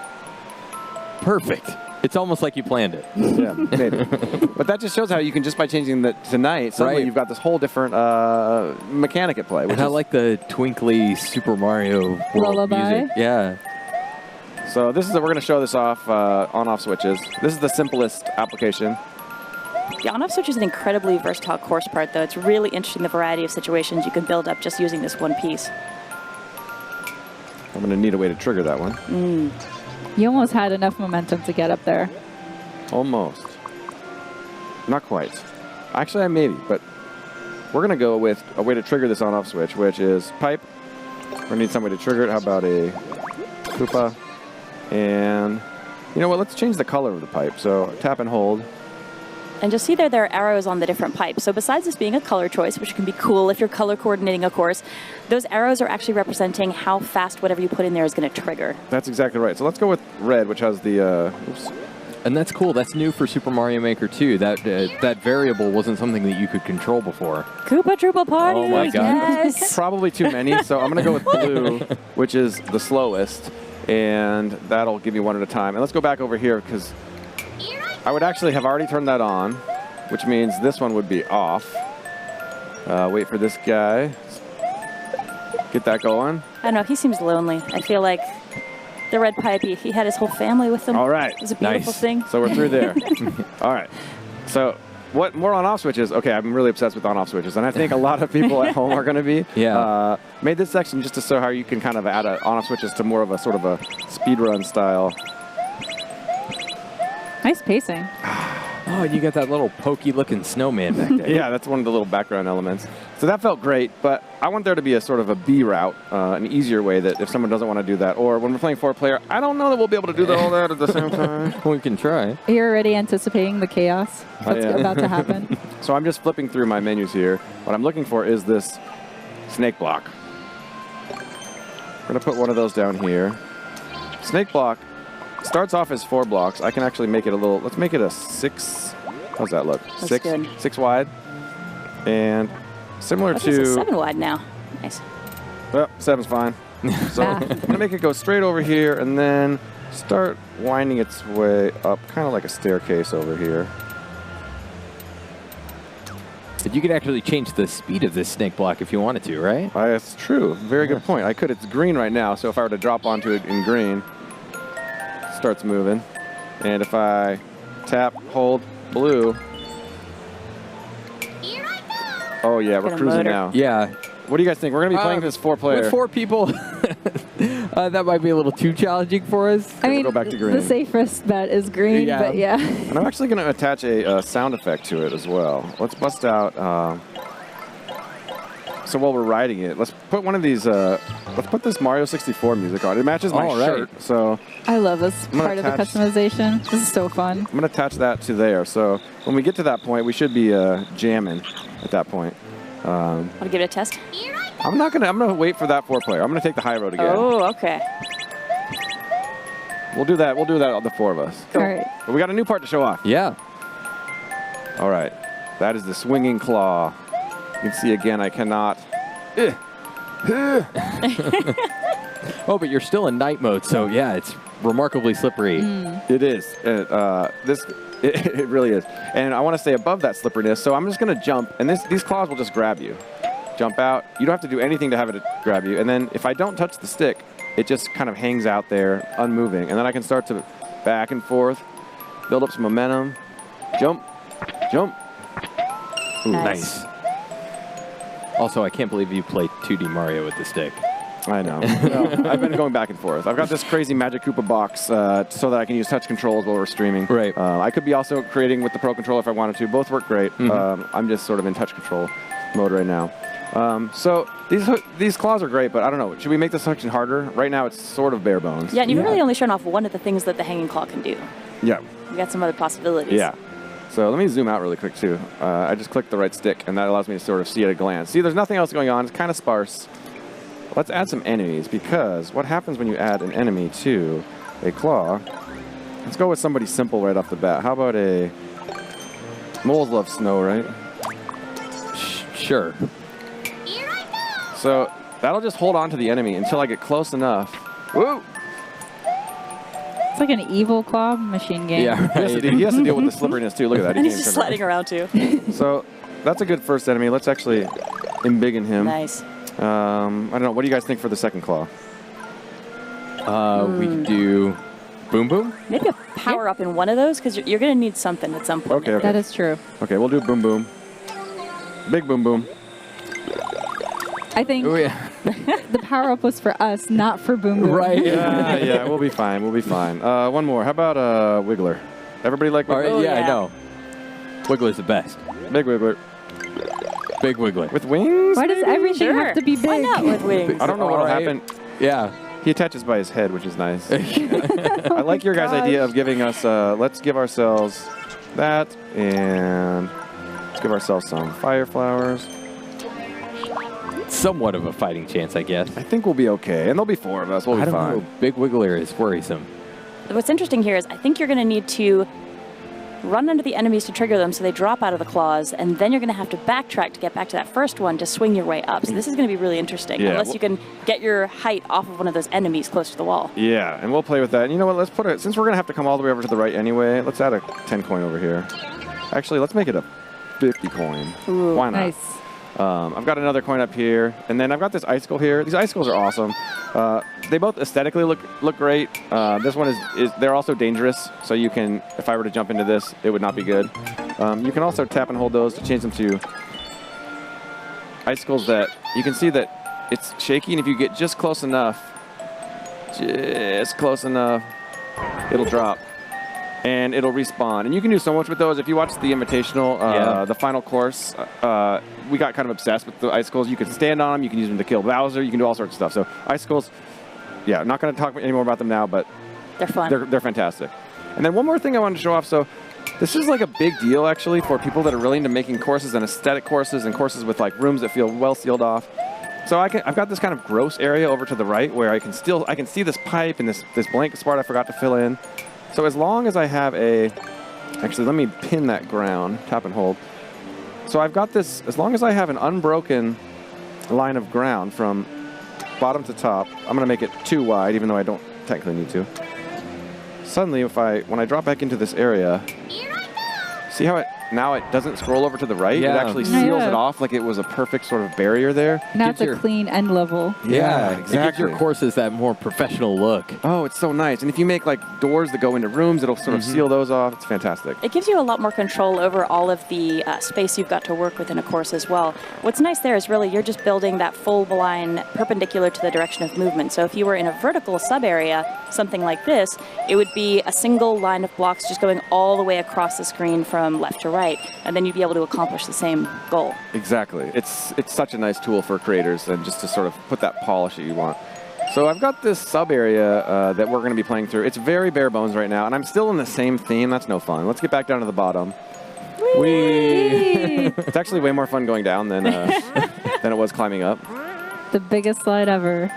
Perfect. It's almost like you planned it. Yeah, maybe. But that just shows how you can, just by changing the tonight, suddenly you've got this whole different mechanic at play. Which and I like the twinkly Super Mario World music. Yeah. So this is we're going to show this off on-off switches. This is the simplest application. The on-off switch is an incredibly versatile course part, though. It's really interesting the variety of situations you can build up just using this one piece. I'm going to need a way to trigger that one. You almost had enough momentum to get up there. Almost. Not quite. Actually, I maybe, but we're going to go with a way to trigger this on-off switch, which is pipe. We're going to need some way to trigger it. How about a Koopa? And you know what? Let's change the color of the pipe. So tap and hold. And you'll see there are arrows on the different pipes. So besides this being a color choice, which can be cool if you're color coordinating a course, those arrows are actually representing how fast whatever you put in there is going to trigger. That's exactly right. So let's go with red, which has the... oops. And that's cool. That's new for Super Mario Maker 2. That variable wasn't something that you could control before. Koopa Troopa Party! Oh my God. Yes! Probably too many, so I'm going to go with blue, which is the slowest, and that'll give you one at a time. And let's go back over here, because I would actually have already turned that on, which means this one would be off. Wait for this guy. Get that going. I don't know, he seems lonely. I feel like the red pipe, he had his whole family with him. All right. It was a beautiful thing. So we're through there. All right. So what more on-off switches? Okay, I'm really obsessed with on-off switches, and I think a lot of people at home are going to be. Yeah. Made this section just to show how you can kind of add on-off switches to more of a sort of a speedrun style. Nice pacing. Oh, and you got that little pokey-looking snowman back there. Yeah, that's one of the little background elements. So that felt great, but I want there to be a sort of a B route, an easier way that if someone doesn't want to do that, or when we're playing 4-player, I don't know that we'll be able to do all that at the same time. We can try. You're already anticipating the chaos that's about to happen. So I'm just flipping through my menus here. What I'm looking for is this snake block. We're going to put one of those down here. Snake block starts off as 4 blocks. I can actually make it a little, let's make it a 6. How's that look? That's good. 6 wide. And similar It's to... 7 wide now. Nice. Well, 7's fine. So I'm going to make it go straight over here and then start winding its way up, kind of like a staircase over here. But you could actually change the speed of this snake block if you wanted to, right? That's true. Very good point. I could. It's green right now, so if I were to drop onto it in green, it starts moving. And if I tap, hold, blue. Oh, yeah, we're cruising now. Yeah. What do you guys think? We're going to be playing this 4-player. With 4 people, that might be a little too challenging for us. I mean, go back to green. the safest bet is green, but yeah. And I'm actually going to attach a sound effect to it as well. Let's bust out. So while we're riding it, let's put one of these. Let's put this Mario 64 music on. It matches my shirt, so. I love this part of the customization. This is so fun. I'm going to attach that to there. So when we get to that point, we should be jamming at that point. Want to give it a test? I'm gonna wait for that 4-player. I'm gonna take the high road again. Oh, okay. We'll do that on the 4 of us. All right. But we got a new part to show off. Yeah. All right. That is the swinging claw. You can see again, I cannot. Oh, but you're still in night mode, so yeah, it's remarkably slippery. It is. It really is. And I want to stay above that slipperiness, so I'm just going to jump, and these claws will just grab you. Jump out. You don't have to do anything to have it grab you. And then if I don't touch the stick, it just kind of hangs out there, unmoving. And then I can start to back and forth, build up some momentum. Jump. Jump. Ooh, nice. Also, I can't believe you play 2D Mario with the stick. I know. Well, I've been going back and forth. I've got this crazy Magic Koopa box so that I can use touch controls while we're streaming. Right. I could be also creating with the Pro Controller if I wanted to. Both work great. I'm just sort of in touch control mode right now. So these claws are great, but I don't know. Should we make this section harder? Right now, it's sort of bare bones. Yeah, and you've really only shown off one of the things that the hanging claw can do. Yeah. We got some other possibilities. Yeah. So let me zoom out really quick, too. I just clicked the right stick, and that allows me to sort of see at a glance. See, there's nothing else going on. It's kind of sparse. Let's add some enemies, because what happens when you add an enemy to a claw? Let's go with somebody simple right off the bat. How about a... Moles love snow, right? Sure. So that'll just hold on to the enemy until I get close enough. Woo! It's like an evil claw machine game. Yeah, right. He has to deal with the slipperiness, too. Look at that. And He he's can't just turn sliding around, too. So that's a good first enemy. Let's actually embiggen him. Nice. I don't know. What do you guys think for the second claw? We could do Boom Boom. Maybe a power up in one of those, because you're going to need something at some point. Okay. That is true. Okay, we'll do Boom Boom. Big Boom Boom. I think Oh, yeah. the power up was for us, not for Boom Boom. Right. Yeah, we'll be fine. We'll be fine. One more. How about Wiggler? Everybody like All Wiggler? right, yeah, yeah. I know. Wiggler's the best. Big Wiggler. Big Wiggler. With wings? Why does everything Sure. have to be big? Why not with wings? I don't know what'll All right. happen. Yeah. He attaches by his head, which is nice. I like your guys' idea of giving us, let's give ourselves that, and let's give ourselves some fire flowers. Somewhat of a fighting chance, I guess. I think we'll be okay, and there'll be 4 of us. We'll be I don't fine. know. Big Wiggler is worrisome. What's interesting here is I think you're going to need to run under the enemies to trigger them so they drop out of the claws, and then you're going to have to backtrack to get back to that first one to swing your way up. So this is going to be really interesting, Yeah, unless you can get your height off of one of those enemies close to the wall. Yeah, and we'll play with that. And you know what? Let's put it, since we're going to have to come all the way over to the right anyway, let's add a 10 coin over here. Actually, let's make it a 50 coin. Ooh, Why not? Nice. I've got another coin up here, and then I've got this icicle here. These icicles are awesome. They both aesthetically look great. This one is they're also dangerous, so you can, if I were to jump into this, it would not be good. You can also tap and hold those to change them to icicles that you can see that it's shaky, and if you get just close enough, it'll drop. And it'll respawn. And you can do so much with those. If you watch the Invitational, the final course, we got kind of obsessed with the icicles. You can stand on them. You can use them to kill Bowser. You can do all sorts of stuff. So icicles, yeah, I'm not going to talk any more about them now, but They're fun. they're fantastic. And then one more thing I wanted to show off. So this is like a big deal, actually, for people that are really into making courses and aesthetic courses and courses with like rooms that feel well sealed off. So I've got this kind of gross area over to the right where I can see this pipe and this blank spot I forgot to fill in. So as long as I have actually let me pin that ground, tap and hold. So I've got this, as long as I have an unbroken line of ground from bottom to top, I'm going to make it too wide, even though I don't technically need to. Suddenly, when I drop back into this area, see how now it doesn't scroll over to the right? Yeah. It actually seals Yeah. it off like it was a perfect sort of barrier there. Now it's Gives a your- clean end level. Yeah, It gives exactly. your courses that more professional look. Oh, it's so nice. And if you make like doors that go into rooms, it'll sort of seal those off. It's fantastic. It gives you a lot more control over all of the space you've got to work with in a course as well. What's nice there is really you're just building that full line perpendicular to the direction of movement. So if you were in a vertical sub area, something like this, it would be a single line of blocks just going all the way across the screen from left to right, and then you'd be able to accomplish the same goal. Exactly. It's such a nice tool for creators and just to sort of put that polish that you want. So I've got this sub area that we're going to be playing through. It's very bare bones right now, and I'm still in the same theme. That's no fun. Let's get back down to the bottom. It's actually way more fun going down than it was climbing up. The biggest slide ever.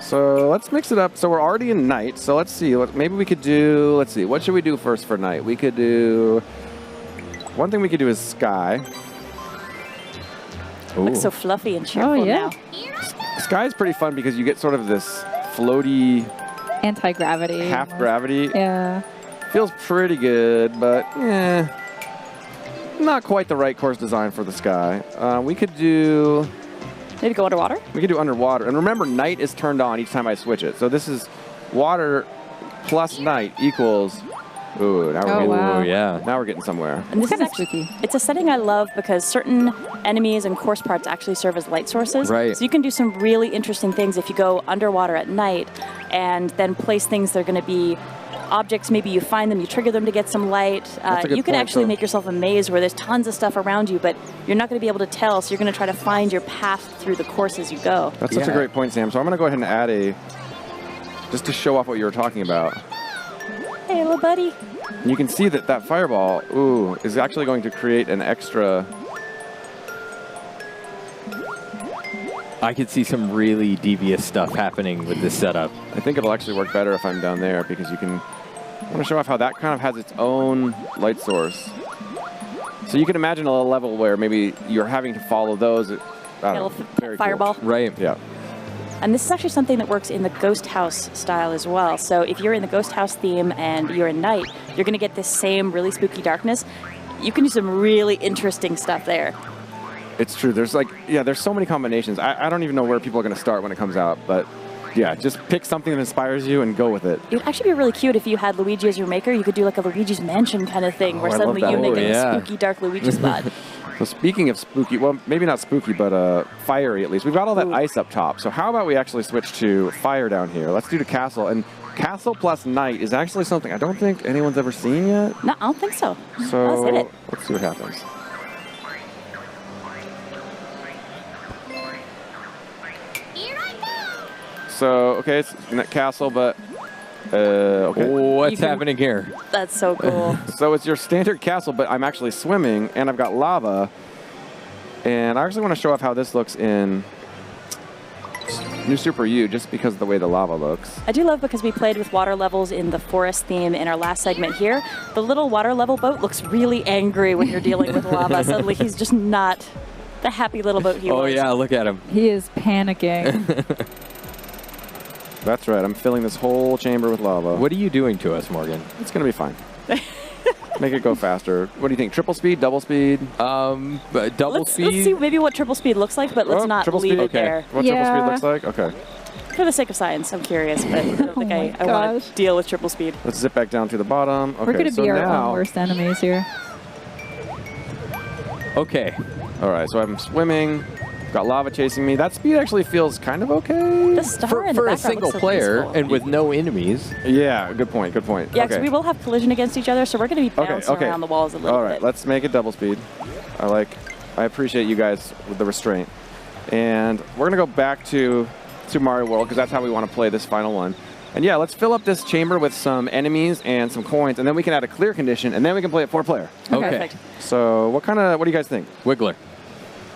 So let's mix it up. So we're already in night. So let's see. Maybe we could do. Let's see. What should we do first for night? We could do. one thing we could do is Sky. Looks so fluffy and cheerful now. Sky is pretty fun because you get sort of this floaty anti-gravity. Half gravity. Yeah. Feels pretty good, but not quite the right course design for the Sky. We could do... Need to go underwater? We could do underwater. And remember, night is turned on each time I switch it. So this is water plus night equals... Ooh, now we're getting, now we're getting somewhere. And this is actually spooky. It's a setting I love because certain enemies and course parts actually serve as light sources. Right. So you can do some really interesting things if you go underwater at night and then place things that are going to be objects. Maybe you find them, you trigger them to get some light. You can actually make yourself a maze where there's tons of stuff around you, but you're not going to be able to tell, so you're going to try to find your path through the course as you go. That's such a great point, Sam. So I'm going to go ahead and add a... Just to show off what you were talking about. Hey, little buddy. And you can see that that fireball, is actually going to create an extra... I could see some really devious stuff happening with this setup. I think it'll actually work better if I'm down there because you can... I want to show off how that kind of has its own light source. So you can imagine a level where maybe you're having to follow those. Very fireball. Cool. Right. Yeah. And this is actually something that works in the Ghost House style as well. So if you're in the Ghost House theme and you're in night, you're going to get this same really spooky darkness. You can do some really interesting stuff there. It's true. There's there's so many combinations. I don't even know where people are going to start when it comes out, but yeah, just pick something that inspires you and go with it. It would actually be really cute if you had Luigi as your maker. You could do like a Luigi's Mansion kind of thing where suddenly you make a spooky, dark Luigi spot. So speaking of spooky, well, maybe not spooky, but fiery at least. We've got all that ice up top. So how about we actually switch to fire down here? Let's do the castle. And castle plus night is actually something I don't think anyone's ever seen yet. No, I don't think so. So let's hit it. Let's see what happens. So, okay, it's in that castle, but, okay. What's happening here? That's so cool. So it's your standard castle, but I'm actually swimming, and I've got lava. And I actually want to show off how this looks in New Super U, just because of the way the lava looks. I do love because we played with water levels in the forest theme in our last segment here. The little water level boat looks really angry when you're dealing with lava. Suddenly he's just not the happy little boat he was. Oh yeah, look at him. He is panicking. That's right. I'm filling this whole chamber with lava. What are you doing to us, Morgan? It's going to be fine. Make it go faster. What do you think? Triple speed? Double speed? Double speed? Let's see maybe what triple speed looks like, but let's not leave it there. What triple speed looks like? Okay. For the sake of science, I'm curious, but I don't think I want to deal with triple speed. Let's zip back down to the bottom. Okay, we're going to be our own worst enemies here. Okay. All right, so I'm swimming. Got lava chasing me. That speed actually feels kind of okay. The star in the for a background single looks so player peaceful. and with no enemies. Yeah, good point. Good point. Yeah, because we will have collision against each other, so we're going to be bouncing around the walls a little bit. All right, let's make it double speed. I appreciate you guys with the restraint. And we're going to go back to Super Mario World because that's how we want to play this final one. And yeah, let's fill up this chamber with some enemies and some coins, and then we can add a clear condition, and then we can play it 4-player. Okay. Perfect. So what do you guys think? Wiggler.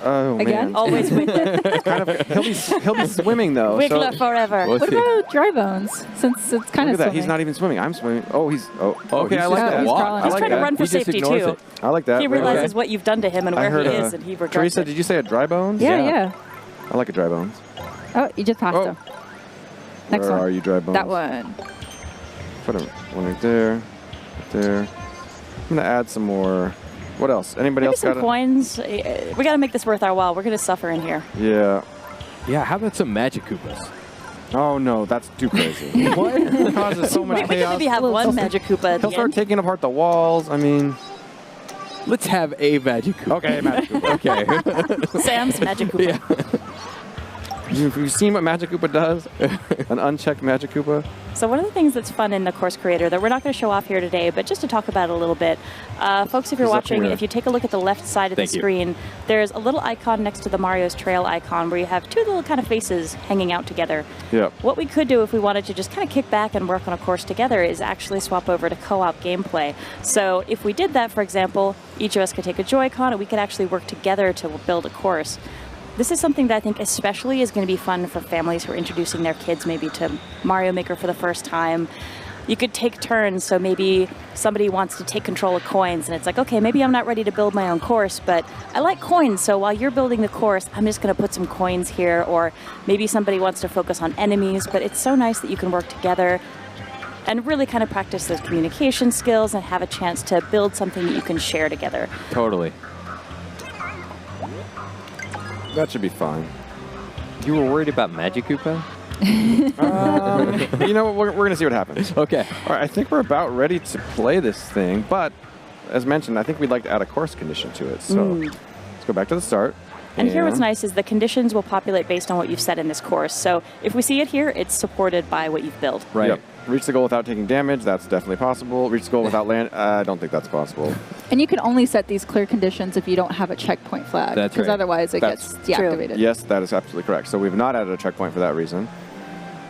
Oh, again? man. Always Wiggler. He'll be swimming, though. Wiggler forever. What about Dry Bones? Since it's kind of Look at that. He's not even swimming. I'm swimming. Okay, I like that. He's trying to run for safety, too. I like that. He realizes what you've done to him and where he is, and he regrets Teresa, it. did you say a Dry Bones? Yeah. I like a Dry Bones. Oh, you just passed him. Next Where one. are you, Dry Bones? That one. Put one right there. Right there. I'm going to add some more. What else? Anybody else got some coins? We got to make this worth our while. We're going to suffer in here. Yeah. Yeah, how about some Magic Koopas? Oh, no, that's too crazy. What? It causes so much chaos. We could maybe have one Magic Koopa at He'll the start end. taking apart the walls. I mean... Let's have a Magic Koopa. Okay, Magic Koopa. Okay. Sam's Magic Koopa. Yeah. You've seen what Magic Koopa does? An unchecked Magic Koopa? So one of the things that's fun in the Course Creator that we're not going to show off here today, but just to talk about it a little bit, folks, if you're watching, if you take a look at the left side of the screen, there's a little icon next to the Mario's Trail icon where you have two little kind of faces hanging out together. Yep. What we could do if we wanted to just kind of kick back and work on a course together is actually swap over to co-op gameplay. So if we did that, for example, each of us could take a Joy-Con and we could actually work together to build a course. This is something that I think especially is going to be fun for families who are introducing their kids maybe to Mario Maker for the first time. you could take turns. So maybe somebody wants to take control of coins, and it's like, okay, maybe I'm not ready to build my own course, but I like coins. So while you're building the course, I'm just going to put some coins here. Or maybe somebody wants to focus on enemies, but it's so nice that you can work together and really kind of practice those communication skills and have a chance to build something that you can share together. Totally. That should be fine. You were worried about Magic Koopa? You know what? We're going to see what happens. Okay. All right, I think we're about ready to play this thing, but as mentioned, I think we'd like to add a course condition to it. So let's go back to the start. And here what's nice is the conditions will populate based on what you've set in this course. So if we see it here, it's supported by what you've built. Right. Yep. Reach the goal without taking damage. That's definitely possible. Reach the goal without land. I don't think that's possible. And you can only set these clear conditions if you don't have a checkpoint flag. That's right. Because otherwise it gets deactivated. Yes, that is absolutely correct. So we've not added a checkpoint for that reason.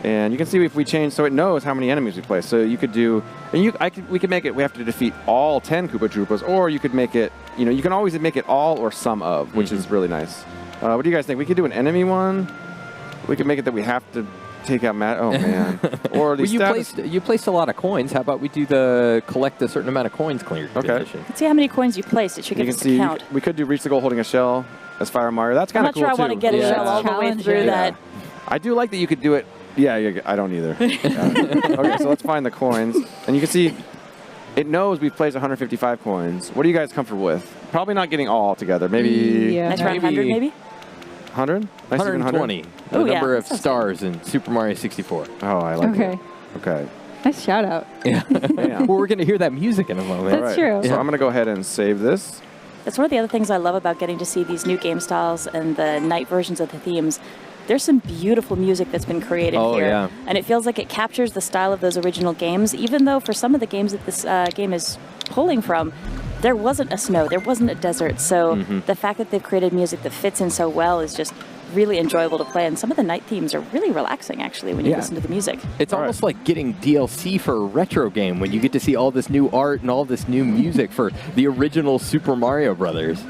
And you can see if we change, so it knows how many enemies we play. So you could do, and we could make it, we have to defeat all 10 Koopa Troopas, or you could make it, you know, you can always make it all or some of, which is really nice. What do you guys think? We could do an enemy one. We could make it that we have to take out Matt. Oh, man. Or the well, you placed a lot of coins. How about we do the collect a certain amount of coins clear condition? Let's see how many coins you placed. It should give us a count. We could do reach the goal holding a shell as Fire Mario. That's kind of cool, I'm not sure I want to get a shell all the way through that. I do like that you could do it. Yeah, I don't either. Okay, so let's find the coins. And you can see it knows we've placed 155 coins. What are you guys comfortable with? Probably not getting all together. Maybe That's around 100 maybe? 100? Nice 120. The number of stars in Super Mario 64. Oh, I like it. Okay. Nice shout out. Yeah. Well, we're going to hear that music in a moment. That's true. So I'm going to go ahead and save this. That's one of the other things I love about getting to see these new game styles and the night versions of the themes. There's some beautiful music that's been created here. Yeah. And it feels like it captures the style of those original games, even though for some of the games that this game is pulling from, there wasn't a snow, there wasn't a desert. So the fact that they've created music that fits in so well is just really enjoyable to play. And some of the night themes are really relaxing, actually, when you listen to the music. It's almost like getting DLC for a retro game when you get to see all this new art and all this new music for the original Super Mario Brothers.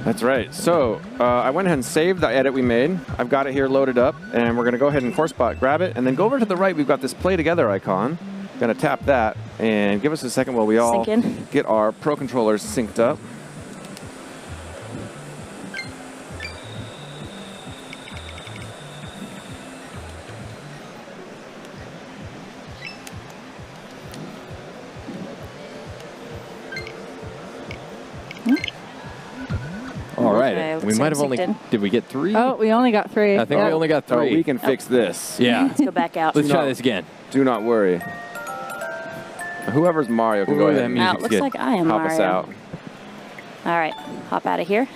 That's right. So I went ahead and saved the edit we made. I've got it here loaded up, and we're going to go ahead and course spot, grab it, and then go over to the right. We've got this play together icon. Going to tap that, and give us a second while we all get our Pro Controllers synced up. All right. Okay, We might have only... Did we get 3? Oh, we only got 3. I think we only got 3. Oh, we can fix this. Yeah. Let's go back out. Let's try this again. Do not worry. Whoever's Mario can go ahead and It looks like I am help Mario. us out. All right. Hop out of here.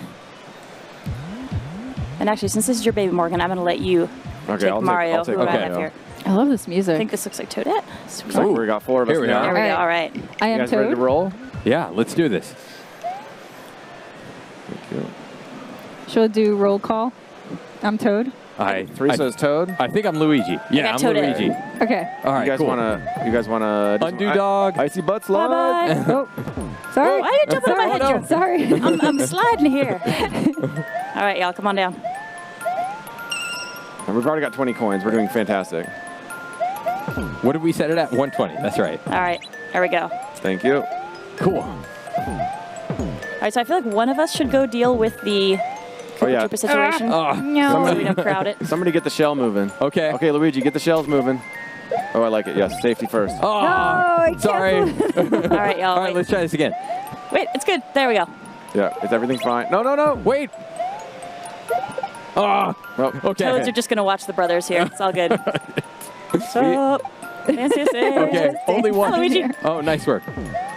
And actually, since this is your baby, Morgan, I'm going to let you take Mario. Who do I have here? I love this music. I think this looks like Toadette. Looks like we got 4 of us Here we now. are. There we go. All right. I am You guys ready to Toad. roll? Yeah, let's do this. Thank you. Should I do roll call? I'm Toad. Teresa is Toad. I think I'm Luigi. Yeah, I'm Toadette. Luigi. Okay. All right, You guys wanna Undo dog. Icy butt slide. Bye-bye. Oh, sorry. Why are you jumping on my head, Joe? Sorry. I'm sliding here. All right, y'all, come on down. And we've already got 20 coins. We're doing fantastic. What did we set it at? 120. That's right. All right, there we go. Thank you. Cool. All right, so I feel like one of us should go deal with the Koopa situation. No. So we don't crowd it. Somebody get the shell moving. Okay. Okay, Luigi, get the shells moving. Oh, I like it. Yes, safety first. Oh, I sorry. All right, y'all. All right, let's try this again. Wait, it's good. There we go. Yeah, is everything fine? No, no, no. Wait. Oh, Well, okay. Toads are just going to watch the brothers here. It's all good. What's up? Fancy Okay, only one. Hi, Luigi. Oh, nice work.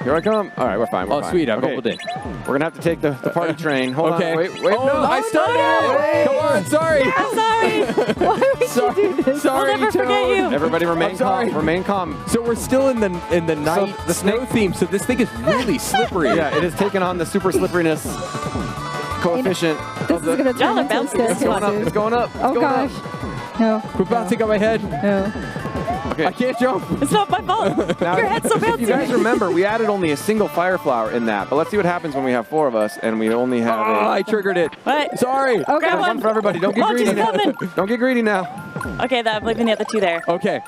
here I come. All right, we're fine. We're Oh, fine. sweet. I've Okay, rolled in. we're going to have to take the party train. Hold Okay. on. Wait, Oh, no. I started. Come on. Sorry. I'm sorry. Sorry. Sorry, I'll never forget Toad. you. Everybody remain I'm sorry. calm. Remain calm. So we're still in the night the snow snake- theme. So this thing is really slippery. Yeah, it has taken on the super slipperiness coefficient. This is going to Y'all turn are into bouncing. It's going up. It's going up. It's Oh, going gosh. up. No. We're bouncing on my head. No. Okay. I can't jump. It's not my fault. Now, Your head's so if you guys bouncy. remember, we added only a single fire flower in that. But let's see what happens when we have 4 of us and we only have Oh, I triggered it. What? Sorry. Okay. Grab one one. for everybody. Don't get Oh, greedy she's now. coming. Don't get greedy now. Okay, I'm leaving the other 2 there. Okay.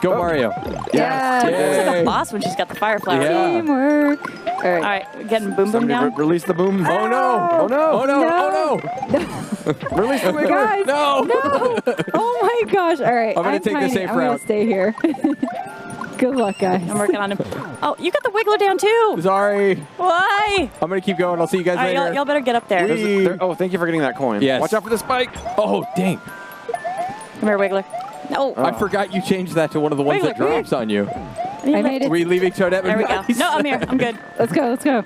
Go, Mario. Yes. She's like Yay. a boss when she's got the fire flower. Yeah. Teamwork. All right. All right, we're getting boom boom Somebody down. release the boom. Oh, no. Oh, no. Oh, no. No. Oh, no. Release the wiggler. Guys. No. No. Oh my gosh. All right. I'm gonna take the tiny. safe I'm gonna route. stay here. Good luck, guys. I'm working on him. Oh, you got the wiggler down too. Sorry. Why? I'm going to keep going. I'll see you guys All right, later. y'all better get up there. Whee! Oh, thank you for getting that coin. Yes. Watch out for the spike. Oh, dang. Come here, wiggler. No. I forgot you changed that to one of the ones that Wait, wait. drops on you. I made it. Were you leaving Toadette? There we go. Nice. No, I'm here. I'm good. Let's go. Let's go.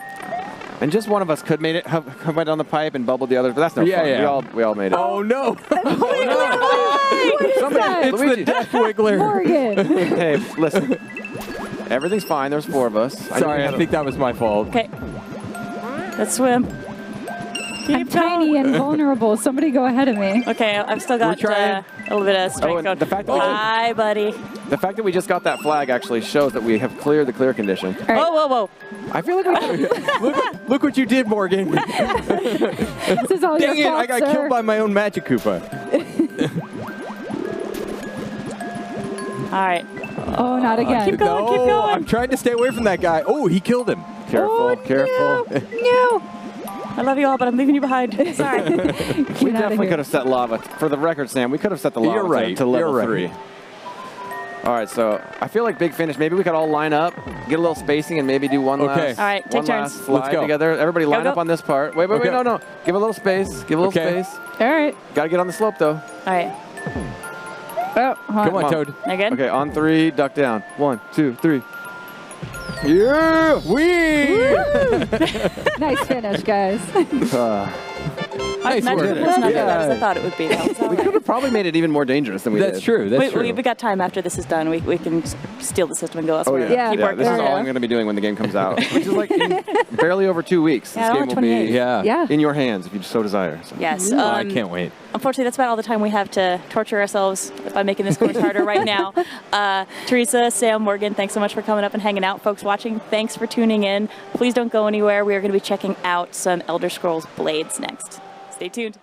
And just one of us could made it, have went down the pipe and bubbled the other, but that's no Yeah, fun. yeah. We all made it. Oh, no. Somebody, It's Luigi. the Death Wiggler. Morgan. Hey, listen. Everything's fine. There's 4 of us. Sorry, I think that was my fault. Okay. Let's swim. I'm tiny and vulnerable. Somebody go ahead of me. Okay, I've still got We're trying. a little bit of strength and going. the fact that we Hi, buddy. The fact that we just got that flag actually shows that we have cleared the clear condition. All right. Whoa, whoa, whoa. I feel like we Look what you did, Morgan. This is all Dang your it, fault, I got sir. killed by my own Magic Koopa. All right. Oh, not again. Keep going, No, keep going. I'm trying to stay away from that guy. Oh, he killed him. Careful, careful. No. I love you all, but I'm leaving you behind. Sorry. We Get out of definitely here. could have set lava. For the record, Sam, we could have set the lava You're right, to level you're 3. right. All right, so I feel like big finish. Maybe we could all line up, get a little spacing, and maybe do one Okay. last, All right, take one turns. last slide Let's go. together. Everybody line go. up on this part. Wait, Okay. no. Give a little space. Give a little Okay. space. All right. Got to get on the slope, though. All right. Oh, hold Come on. on, Toad. You good? Okay, on 3, duck down. 1, 2, 3. Yeah! Wee! Nice finish, guys. Nice Magic work. Koopa was not as bad as I Yeah. thought it would be. That was all We right. could have probably made it even more dangerous than we did. That's true. That's true. We got time after this is done. We can steal the system and go Oh, elsewhere. yeah. Yeah. Keep Yeah, working. this is There we all go. I'm going to be doing when the game comes out, which is like in barely over 2 weeks. Yeah, This game only will be 28. Yeah. Yeah. in your hands if you so desire. So. Yes. Oh, I can't wait. Unfortunately, that's about all the time we have to torture ourselves by making this course harder right now. Teresa, Sam, Morgan, thanks so much for coming up and hanging out. Folks watching, thanks for tuning in. Please don't go anywhere. We are going to be checking out some Elder Scrolls Blades next. Stay tuned.